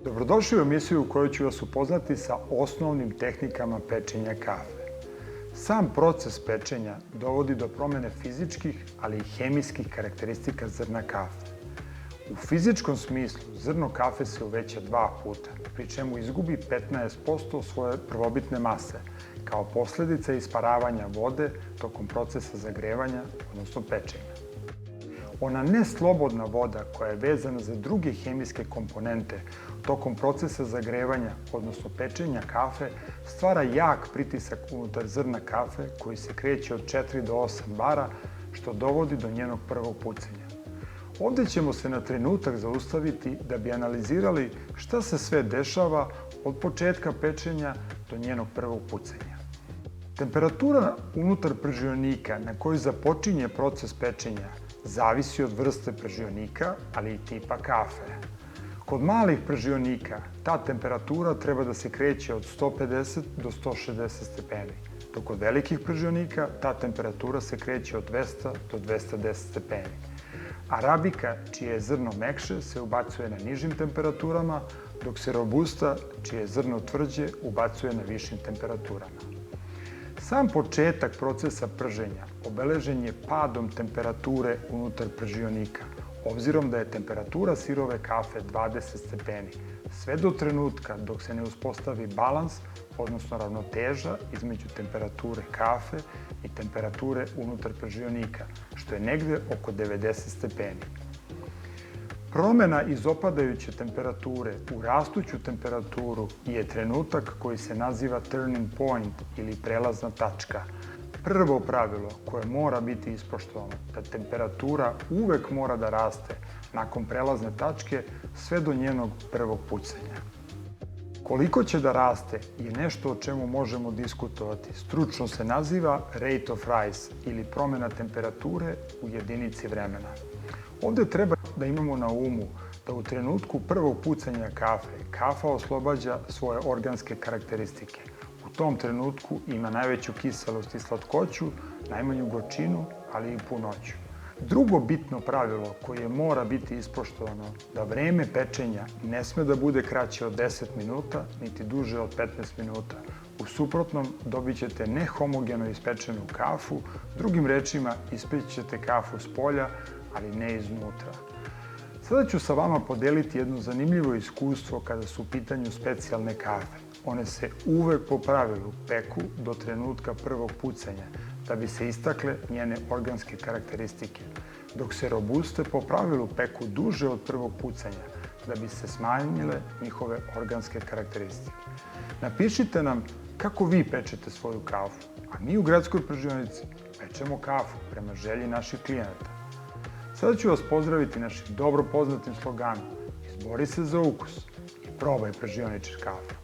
Dobrodošli u emisiju u kojoj ću vas upoznati sa osnovnim tehnikama pečenja kafe. Sam proces pečenja dovodi do promene fizičkih, ali i hemijskih karakteristika zrna kafe. U fizičkom smislu zrno kafe se uveća 2 puta, pri čemu izgubi 15% svoje prvobitne mase, kao posledica isparavanja vode tokom procesa zagrevanja, odnosno pečenja. Ona neslobodna voda koja je vezana za druge hemijske komponente tokom procesa zagrevanja, odnosno pečenja kafe, stvara jak pritisak unutar zrna kafe koji se kreće od 4 do 8 bara, što dovodi do njenog prvog pucanja. Ovde ćemo se na trenutak zaustaviti da bi analizirali šta se sve dešava od početka pečenja do njenog prvog pucanja. Temperatura unutar pržionika na kojoj započinje proces pečenja zavisi od vrste pržionika, ali i tipa kafe. Kod malih pržionika ta temperatura treba da se kreće od 150 do 160 stepeni, dok kod velikih pržionika ta temperatura se kreće od 200 do 210 stepeni. Arabika, čije je zrno mekše, se ubacuje na nižim temperaturama, dok se robusta, čije je zrno tvrđe, ubacuje na višim temperaturama. Sam početak procesa prženja obeležen je padom temperature unutar pržionika, obzirom da je temperatura sirove kafe 20 stepeni, sve do trenutka dok se ne uspostavi balans, odnosno ravnoteža između temperature kafe i temperature unutar pržionika, što je negde oko 90 stepeni. Promena iz opadajuće temperature u rastuću temperaturu je trenutak koji se naziva turning point ili prelazna tačka. Prvo pravilo koje mora biti ispoštovano da temperatura uvek mora da raste nakon prelazne tačke sve do njenog prvog pucanja. Koliko će da raste je nešto o čemu možemo diskutovati. Stručno se naziva rate of rise ili promena temperature u jedinici vremena. Ovde treba da imamo na umu da u trenutku prvog pucanja kafa oslobađa svoje organske karakteristike. U tom trenutku ima najveću kiselost i slatkoću, najmanju gorčinu, ali i punoću. Drugo bitno pravilo koje mora biti ispoštovano da vreme pečenja ne sme da bude kraće od 10 minuta, niti duže od 15 minuta. U suprotnom dobit ćete nehomogeno ispečenu kafu, drugim rečima ispećete kafu s polja, ali ne iznutra. Sada ću sa vama podeliti jedno zanimljivo iskustvo kada su u pitanju specijalne kafe. One se uvek po pravilu peku do trenutka prvog pucanja, da bi se istakle njene organske karakteristike, dok se robuste po pravilu peku duže od prvog pucanja, da bi se smanjile njihove organske karakteristike. Napišite nam kako vi pečete svoju kafu, a mi u Gradskoj pržionici pečemo kafu prema želji naših klijenata. Sada ću vas pozdraviti našim dobro poznatim sloganom: izbori se za ukus i probaj pržioničar kafu.